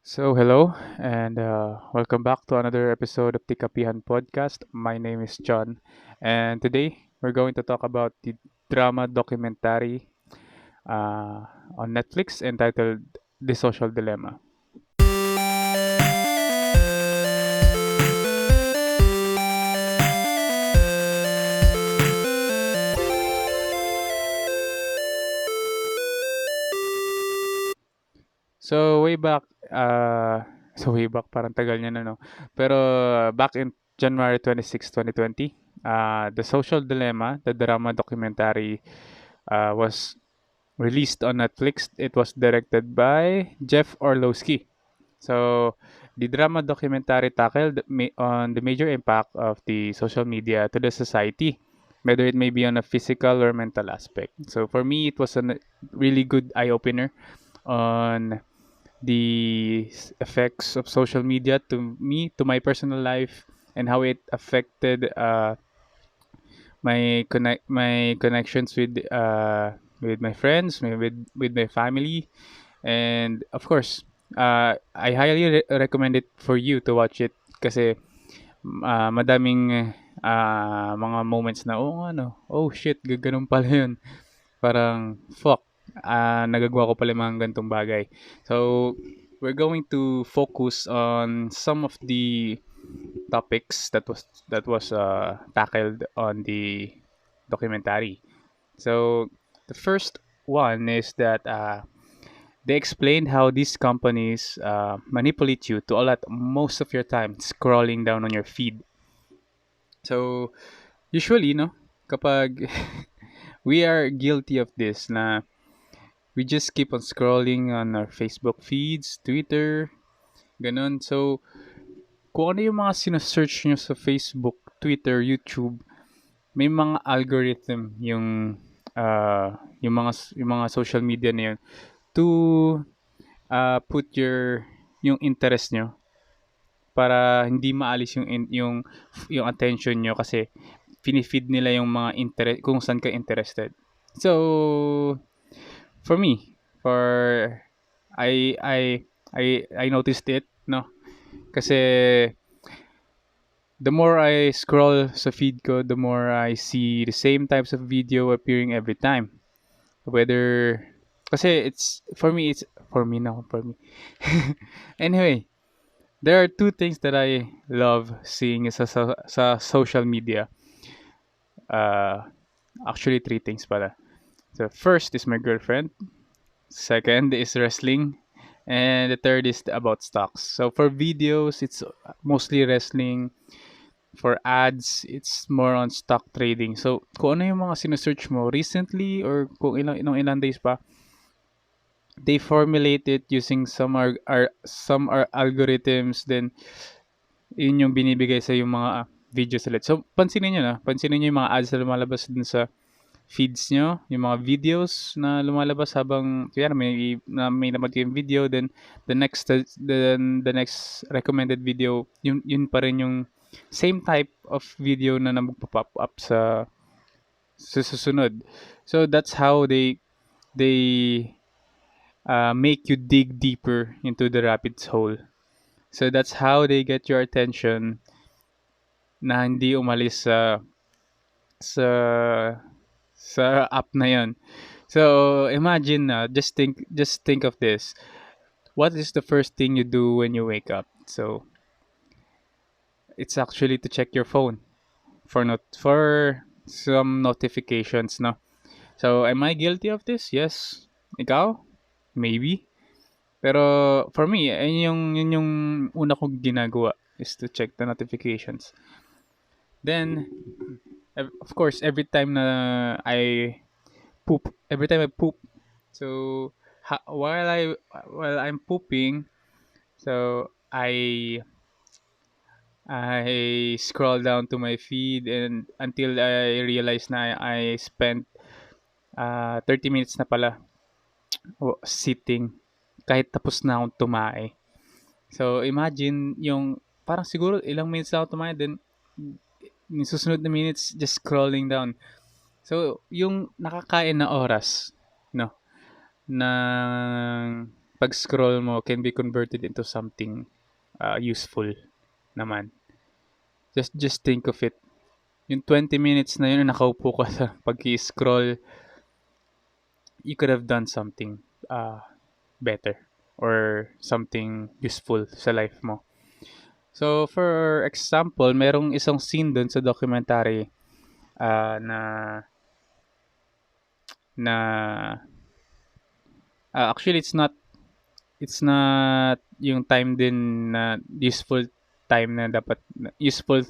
Hello and welcome back to another episode of the Kapihan Podcast. My name is John, and today we're going to talk about the drama documentary uh, on Netflix entitled The Social Dilemma. So, way back, uh, way back, parang tagal niya na, no? Pero back in January 26, 2020, The Social Dilemma, the drama documentary, was released on Netflix. It was directed by Jeff Orlowski. So, the drama documentary tackled on the major impact of the social media to the society, whether it may be on a physical or mental aspect. So, for me, it was a really good eye opener on the effects of social media to me, to my personal life, and how it affected my connections with my friends, with my family, and of course, I highly recommend it for you to watch it kasi madaming mga moments na oh ano, oh shit, gaganon pala yun. Parang fuck, nagagawa ko pala yung mga ganitong bagay. So, we're going to focus on some of the topics that was tackled on the documentary. So the first one is that they explained how these companies manipulate you to allot most of your time scrolling down on your feed. So usually, no, kapag we are guilty of this na we just keep on scrolling on our Facebook feeds, Twitter, ganun. So kung ano yung mga sinesearch nyo sa Facebook, Twitter, YouTube, may mga algorithm yung mga social media na yun to put yung interest nyo para hindi maalis yung attention nyo kasi pinifeed nila yung mga interest kung saan ka interested. So for me, for I noticed it, no, kasi the more I scroll sa feed ko, the more I see the same types of video appearing every time. Whether kasi it's for me now, for me. Anyway, there are two things that I love seeing sa social media. Uh, Actually three things pala. So first is my girlfriend, second is wrestling, and the third is about stocks. So for videos, it's mostly wrestling. For ads, it's more on stock trading. So, kung ano yung mga sinesearch mo recently or kung ilang days pa, they formulate it using some are algorithms, then yun yung binibigay sa yung mga videos ulit. So, pansinin niyo yung mga ads na lumalabas dun sa feeds nyo, yung mga videos na lumalabas habang kaya may naman yung video, then the next recommended video, yun pa rin yung same type of video na magpo-pop up sa susunod. So that's how they make you dig deeper into the rabbit hole. So that's how they get your attention na hindi umalis sa sa app na yon. So imagine na, just think of this. What is the first thing you do when you wake up? So it's actually to check your phone for some notifications, no? So am I guilty of this? Yes. Ikaw? Maybe. Pero for me, yun yung una kong ginagawa is to check the notifications. Then, of course, every time I poop, so while I'm pooping, so I scroll down to my feed and until I realize na I spent 30 minutes na pala sitting kahit tapos na akong tumae. So imagine yung parang siguro ilang minutes na ako tumae, then yung susunod na minutes just scrolling down. So yung nakakain na oras, no, ng pag-scroll mo can be converted into something useful naman. Just think of it. Yung 20 minutes na yun na nakaupo ka sa pag-scroll, you could have done something uh, better or something useful sa life mo. So, for example, merong isang scene dun sa documentary na na actually it's not yung time din na useful time na dapat useful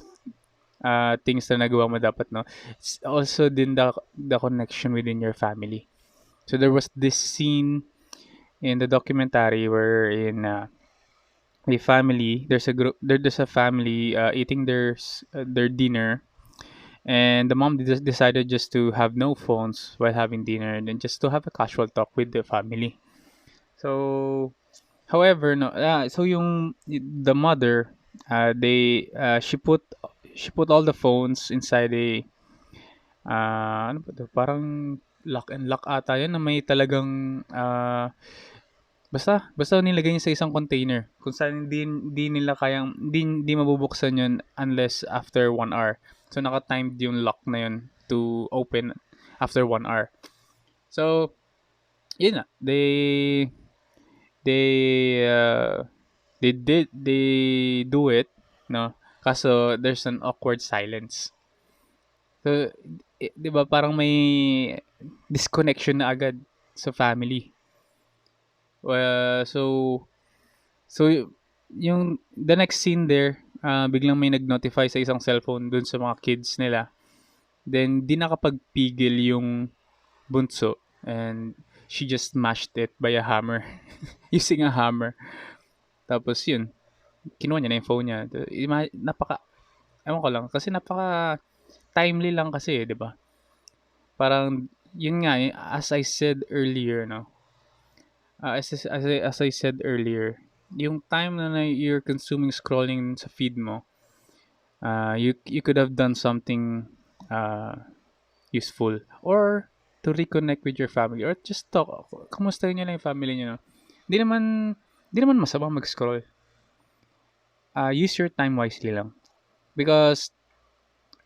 things na nagawa mo dapat, no. It's also din the connection within your family. So there was this scene in the documentary where in a family there's a family eating their dinner, and the mom just decided just to have no phones while having dinner and then just to have a casual talk with the family. So however, no, so yung the mother, they she put all the phones inside a ano ba 'to, parang lock and lock ata 'yun na may talagang basta nilagay niya sa isang container kung saan hindi nila kayang hindi mabubuksan 'yun unless after 1 hour. So naka-timed yung lock na 'yun to open after 1 hour. So, 'yun nga, they, they do it, 'no, kaso there's an awkward silence. So, 'di ba parang may disconnection na agad sa family. So yung the next scene there, biglang may nag-notify sa isang cellphone dun sa mga kids nila. Then 'di nakapagpigil yung bunso and she just smashed it by a hammer, using a hammer. Tapos yun, kinuha niya na yung phone niya. Ewan ko lang, kasi napaka timely lang kasi, 'di ba? Parang yun nga, as I said earlier, no. As I said earlier, yung time na you're consuming scrolling sa feed mo, you could have done something uh, useful or to reconnect with your family or just talk. Kamustahin niyo lang yung family niyo. No? Di naman di naman masama mag-scroll. Use your time wisely lang. Because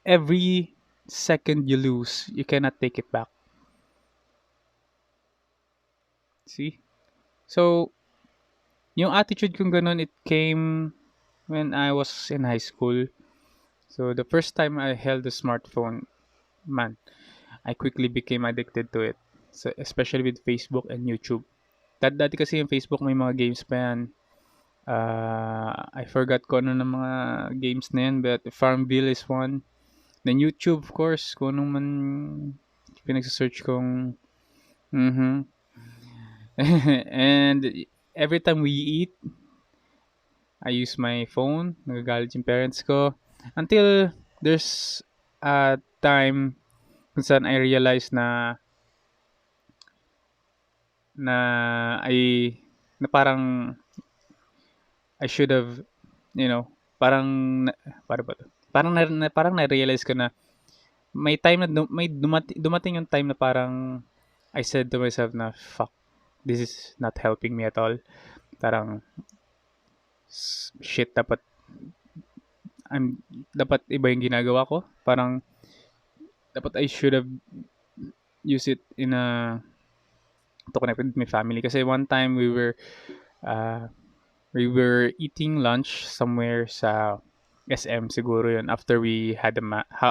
every second you lose, you cannot take it back. See? So, yung attitude kong ganun, it came when I was in high school. So, the first time I held a smartphone, man, I quickly became addicted to it. So, especially with Facebook and YouTube. Dati kasi yung Facebook may mga games pa yan. I forgot ko ano ng mga games na yan, but Farmville is one. Then YouTube, of course, kung anong man pinagsasearch kong. Mhm. And every time we eat, I use my phone. Nagagalit yung parents ko. Until there's a time kung saan I realize na I na parang I should have, you know, parang para ba to? Parang na-realize ko na may time na dumating yung time na parang I said to myself na fuck, this is not helping me at all. Parang shit, dapat iba yung ginagawa ko. Parang dapat I should have used it to connect with my family kasi one time uh, we were eating lunch somewhere sa SM siguro yun after we had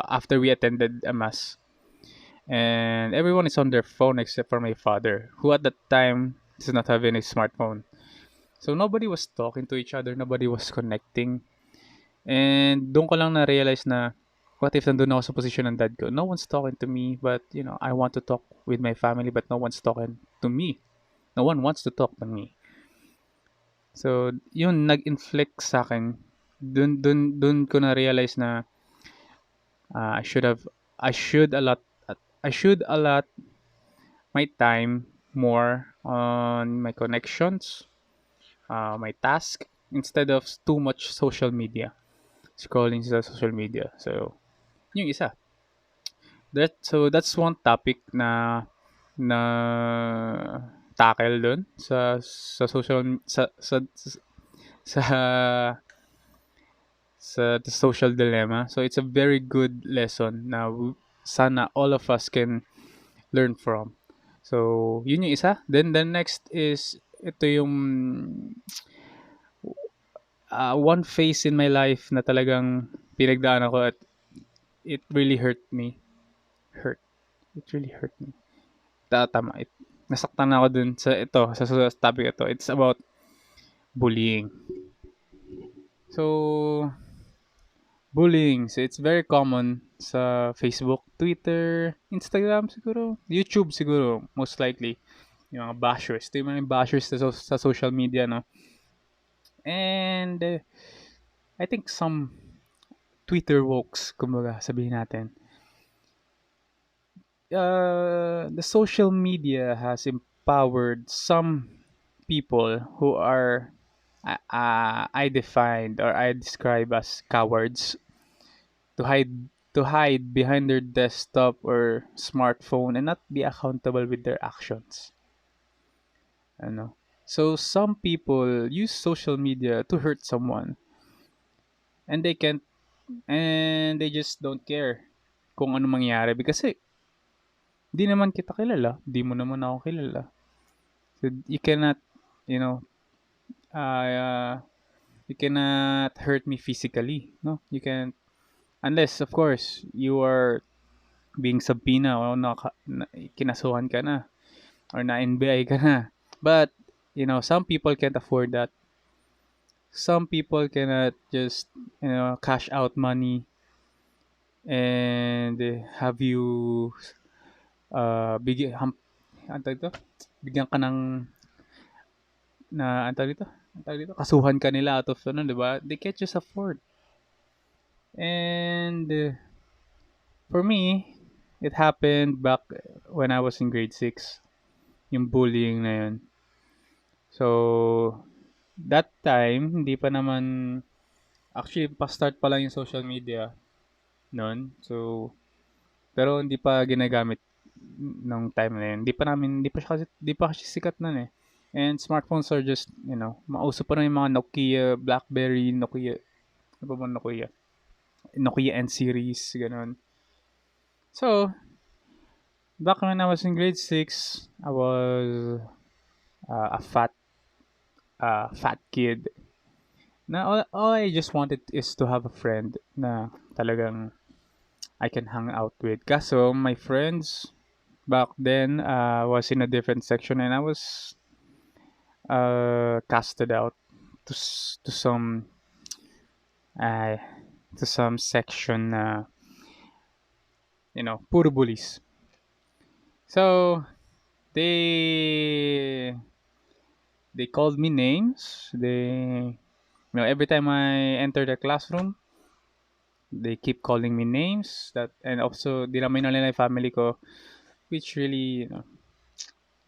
after we attended a mass, and everyone is on their phone except for my father, who at that time does not have any smartphone. So nobody was talking to each other, nobody was connecting. And doon ko lang na-realize na what if nandun ako sa position ng dad ko? No one's talking to me, but I want to talk with my family, but no one's talking to me. No one wants to talk to me. So, yun, nag-inflict sa akin. Dun ko na-realize na I should allot my time more on my connections, my task, instead of too much social media. Scrolling sa social media. So, yung isa. So that's one topic na tackle dun sa social sa sa the social dilemma. So it's a very good lesson na sana all of us can learn from. So yun yung isa. Then the next is ito yung one phase in my life na talagang pinagdaan ako at it really hurt me. Hurt. It really hurt me. Tama. Nasaktan ako dun sa sa topic ito. It's about bullying. So, bullying. So, it's very common sa Facebook, Twitter, Instagram siguro, YouTube siguro, most likely. Yung mga bashers. Ito yung mga bashers sa social media, no? And, I think some Twitter wokes, kumbaga, sabihin natin. The social media has empowered some people who are I defined or I describe as cowards to hide behind their desktop or smartphone and not be accountable with their actions. Ano? So some people use social media to hurt someone and they can't and they just don't care kung ano mangyari because di naman kita kilala, di mo naman ako kilala. So you cannot, you know, uh, you cannot hurt me physically, no? You can unless of course you are being subpoena o kinasuhan ka na or na-NBI ka na. But, some people can't afford that. Some people cannot just, cash out money and have you ano tawag dito? Bigyan ka ng ano tawag dito? Ano tawag dito? Kasuhan ka nila out of ano, 'di ba? They can't just afford. And for me, it happened back when I was in grade 6. Yung bullying na yun. So, that time, hindi pa naman, actually, pa-start pa lang yung social media noon. So, pero hindi pa ginagamit nung time na yun. Hindi pa kasi sikat nun eh. And smartphones are just, mauso pa na yung mga Nokia, BlackBerry, Nokia, ano ba ba Nokia? Nokia N series, ganun. So, back when I was in grade 6, I was a fat kid. Na all I just wanted is to have a friend na talagang I can hang out with. Kaso my friends back then was in a different section and I was casted out to uh, some section na puro bullies. So they called me names. Every time I enter the classroom, they keep calling me names that and also dinamay na nila yung family ko which really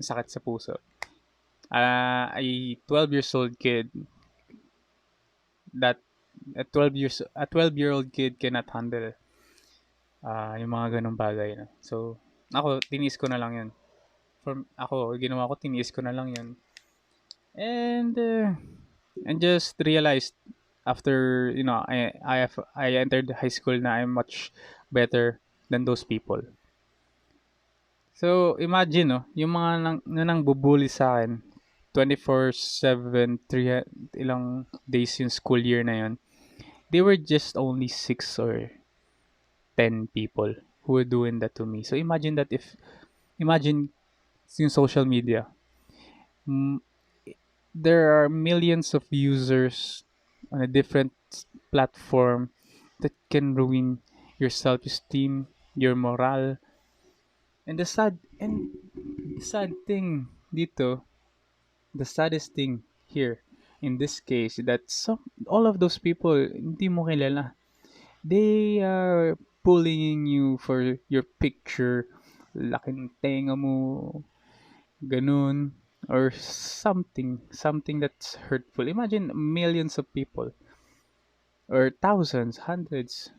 sakit sa puso. A 12 years old kid that a 12-year-old kid cannot handle yung mga ganong bagay na. So ako tiniis ko na lang 'yun. Ginawa ko tiniis ko na lang 'yun. And just realized after I entered high school na I'm much better than those people. So imagine yung mga nang bubully sa akin 24/7 ilang days yung school year na yun. They were just only 6 or 10 people who were doing that to me. So imagine yung social media. Mm, there are millions of users on a different platform that can ruin your self-esteem, your morale. And the sad thing dito, the saddest thing here in this case that all of those people hindi mo kilala. They are bullying you for your picture, laki ng tenga mo, ganun, or something that's hurtful. Imagine millions of people, or thousands, hundreds,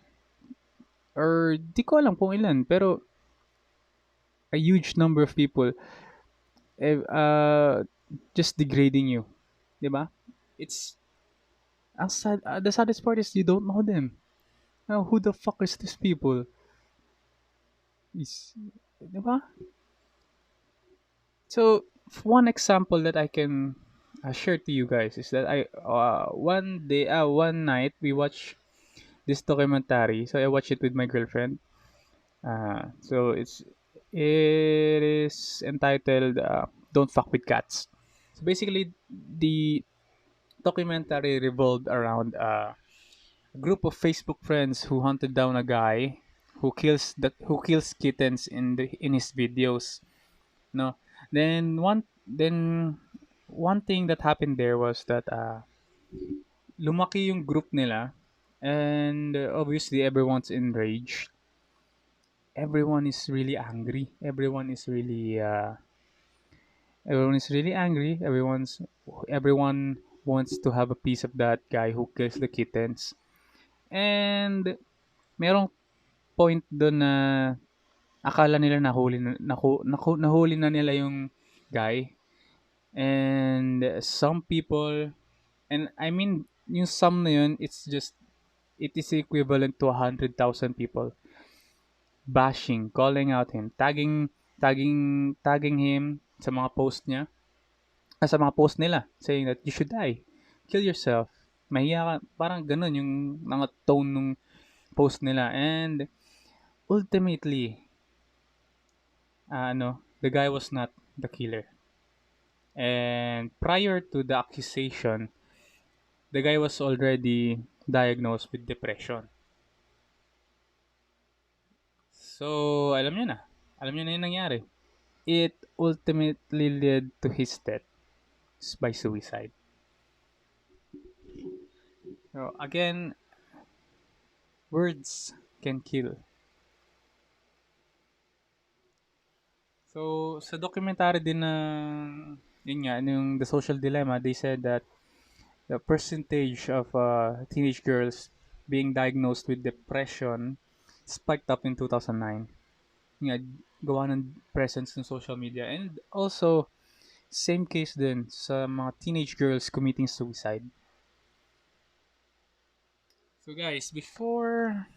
or di ko alam kung ilan, pero a huge number of people eh, just degrading you, 'di ba? It's the saddest part is you don't know them. Now, who the fuck is these people? Is, 'di ba? So, one example that I can share to you guys is that I one night we watched this documentary. So I watched it with my girlfriend. So it is entitled "Don't Fuck with Cats." So basically, the documentary revolved around a group of Facebook friends who hunted down a guy who kills kittens in his videos. No, then one thing that happened there was that lumaki yung group nila, and obviously everyone is really angry. Everyone is really angry. Everyone wants to have a piece of that guy who kills the kittens. And merong point doon na akala nila nahuli na nila yung guy. And some people, and I mean yung some na yun, it is equivalent to 100,000 people bashing, calling out him, tagging him sa mga post niya, sa mga post nila, saying that you should die, kill yourself, mahiya ka, parang ganun yung mga tone nung post nila. And ultimately, the guy was not the killer. And prior to the accusation, the guy was already diagnosed with depression. So, alam niyo na yung nangyari. It ultimately led to his death by suicide. So, again, words can kill. So, sa documentary din na, yun nga, yung The Social Dilemma, they said that the percentage of teenage girls being diagnosed with depression spiked up in 2009. Yun nga, gawa ng presence ng social media. And also, same case din sa mga teenage girls committing suicide. So guys, before,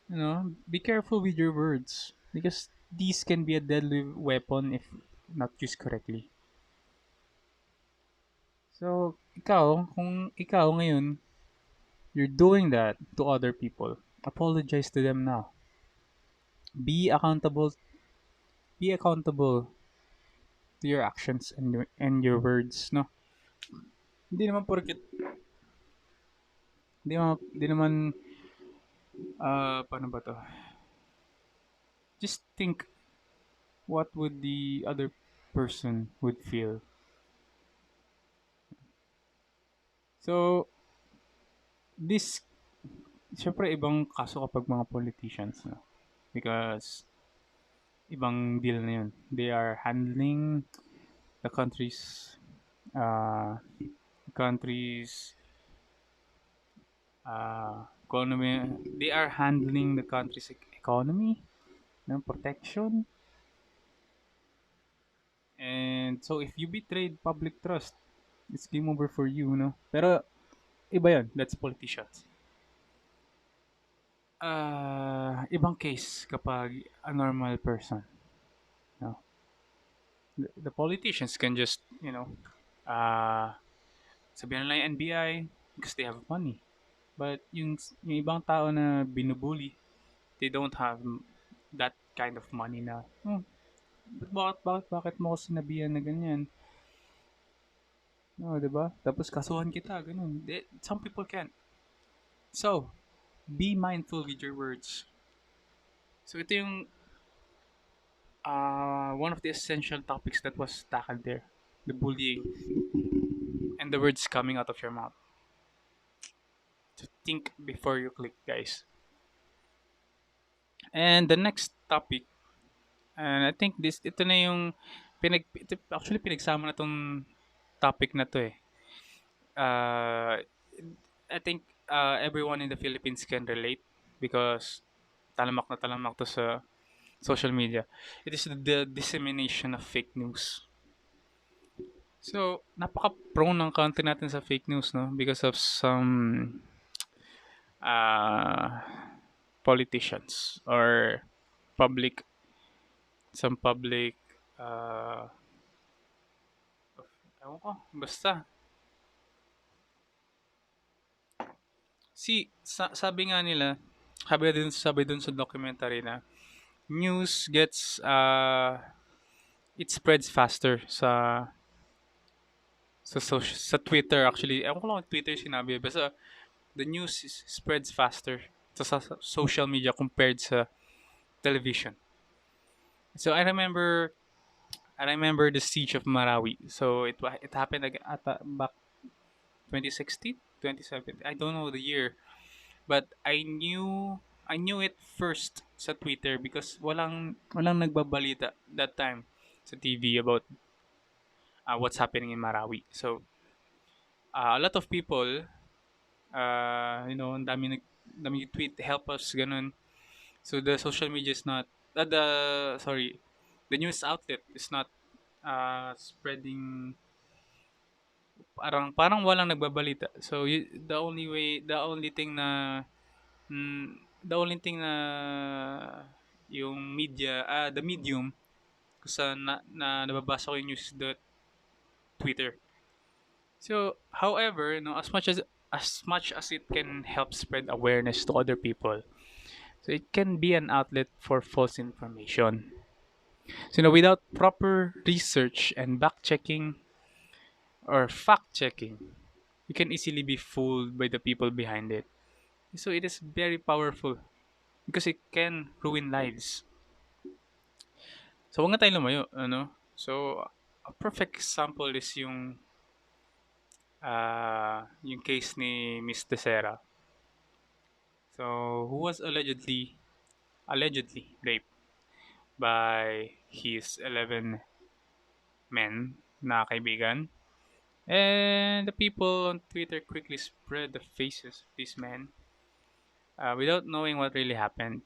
be careful with your words because these can be a deadly weapon if not used correctly. So, kung ikaw ngayon, you're doing that to other people, apologize to them now. Be accountable, be accountable to your actions and your words, no? Hindi naman porket hindi naman paano ba to? Just think what would the other person would feel. So, this syempre ibang kaso kapag mga politicians, no? Because ibang deal na yun. They are handling the uh, country's economy. They are handling the country's economy, no, protection. And so if you betrayed public trust, it's game over for you, no? Pero iba yun. That's politicians. Ibang case kapag a normal person, no? The politicians can just, uh, sabihan nila yung NBI because they have money. But yung ibang tao na binubuli, they don't have that kind of money na, bakit mo ako sinabihan na ganyan? No, 'di ba? Tapos kasuhan kita, ganun. Some people can. So, be mindful with your words. So, ito yung one of the essential topics that was tackled there. The bullying and the words coming out of your mouth. So, think before you click, guys. And the next topic, and I think ito na yung, actually, pinagsama na tong topic na to eh. Uh, I think everyone in the Philippines can relate because talamak na talamak to sa social media. It is the dissemination of fake news. So, napaka-prone ng country natin sa fake news, no? Because of some uh, politicians or public, some public, uh, ewan ko, basta. Sabi nga nila, sabi dun sa documentary na, news gets, it spreads faster sa Twitter actually. Ewan ko lang kung Twitter sinabi. Basta, the news spreads faster sa social media compared sa television. So I remember the siege of Marawi. So it happened back 2016, 2017. I don't know the year, but I knew it first sa Twitter because walang nagbabalita that time sa TV about what's happening in Marawi. So a lot of people, ang dami tweet help us ganun. So the social media is not the sorry, the news outlet is not spreading, parang walang nagbabalita. So the only thing na the only thing na yung the medium kung saan nababasa ko yung news is the Twitter. So, however, as much as it can help spread awareness to other people, so it can be an outlet for false information. So, without proper research and back checking or fact checking, you can easily be fooled by the people behind it. So, it is very powerful because it can ruin lives. So, huwag na tayo lumayo, ano? So, a perfect example is yung case ni Miss Tessera. So, who was allegedly raped by his 11 men na kaibigan. And the people on Twitter quickly spread the faces of these men without knowing what really happened.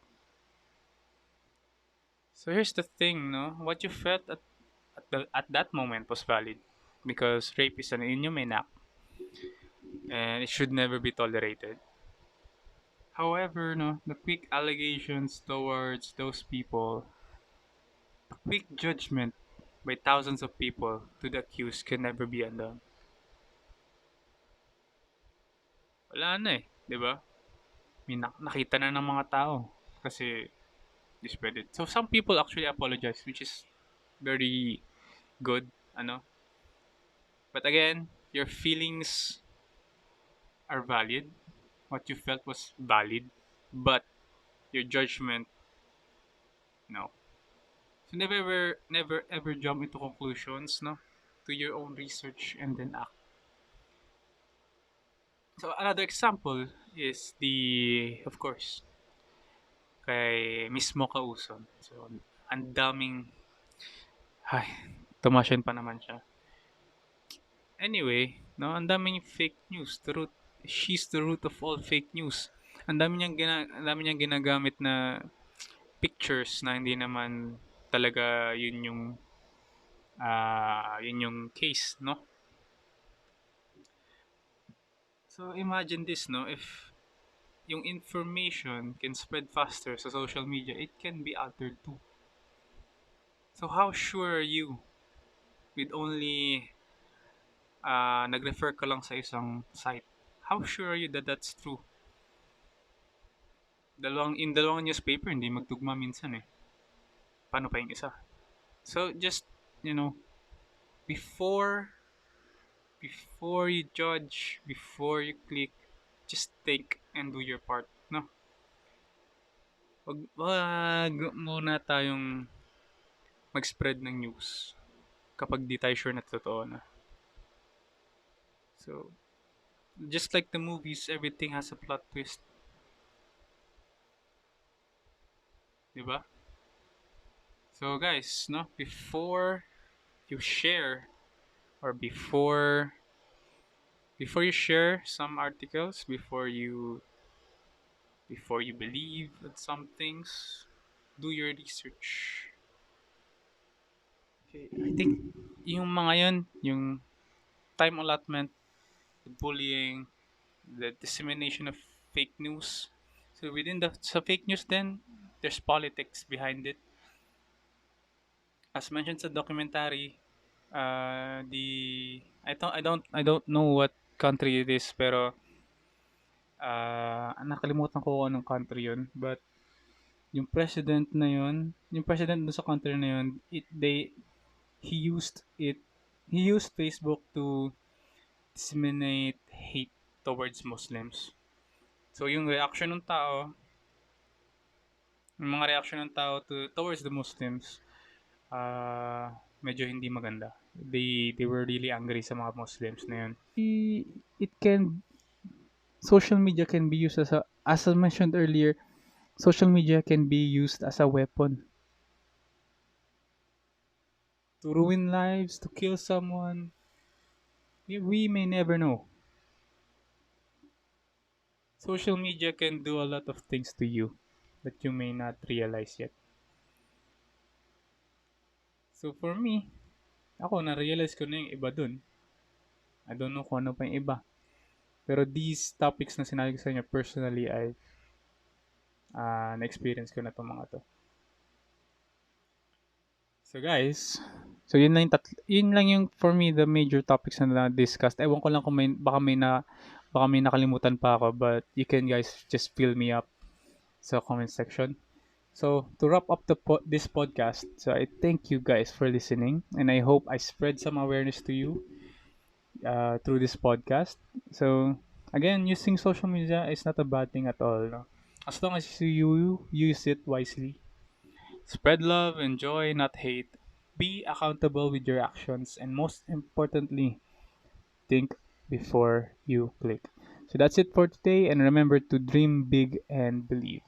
So here's the thing, no? What you felt at that moment was valid because rape is an inhumane act and it should never be tolerated. However, no, the quick allegations towards those people, the quick judgment by thousands of people to the accused can never be undone. Wala na eh, 'di ba? May nakita na ng mga tao kasi discredit. So some people actually apologize, which is very good, ano. But again, your feelings are valid. What you felt was valid, but your judgment, no. So never ever jump into conclusions, no. Do your own research and then act. So another example is of course, kay mismo Kauson. So ang daming, ay, tumasyon pa naman siya. Anyway, no, ang daming fake news. She's the root of all fake news. Ang dami niyang ginagamit na pictures na hindi naman talaga yun yung case, no? So imagine this, no, if yung information can spread faster sa social media, it can be altered too. So how sure are you with only nag-refer ka lang sa isang site? How sure are you that that's true? Dalawang newspaper, hindi magtugma minsan eh. Paano pa yung isa? So, just, you know, before, before you judge, before you click, just think and do your part, no? Wag muna tayong mag-spread ng news kapag di tayo sure na totoo na. So, just like the movies, everything has a plot twist. Diba? So, guys, no, before you share or before you share some articles, before you believe in some things, do your research. Okay, I think yung mga yun, yung time allotment, the bullying, the dissemination of fake news. So within the sa fake news, then there's politics behind it. As mentioned sa documentary, I don't know what country it is, pero nakalimutan ko kung anong country yun. But yung president dun sa country na yun, he used it, he used Facebook to disseminate hate towards Muslims. So yung mga reaction ng tao towards the Muslims, medyo hindi maganda. They were really angry sa mga Muslims na yun. It can social media can be used as I mentioned earlier, social media can be used as a weapon to ruin lives, to kill someone. We may never know. Social media can do a lot of things to you that you may not realize yet. So for me, ako na-realize ko na yung iba dun. I don't know kung ano pa yung iba. Pero these topics na sinabi ko sa inyo personally ay na-experience ko na itong mga to. So guys, so yun lang yung for me the major topics na na-discussed. Ewan ko lang kung baka may nakalimutan pa ako, but you can guys just fill me up sa comment section. So to wrap up this podcast, so I thank you guys for listening, and I hope I spread some awareness to you through this podcast. So again, using social media is not a bad thing at all. No? As long as you use it wisely. Spread love and joy, not hate. Be accountable with your actions, and most importantly, think before you click. So that's it for today, and remember to dream big and believe.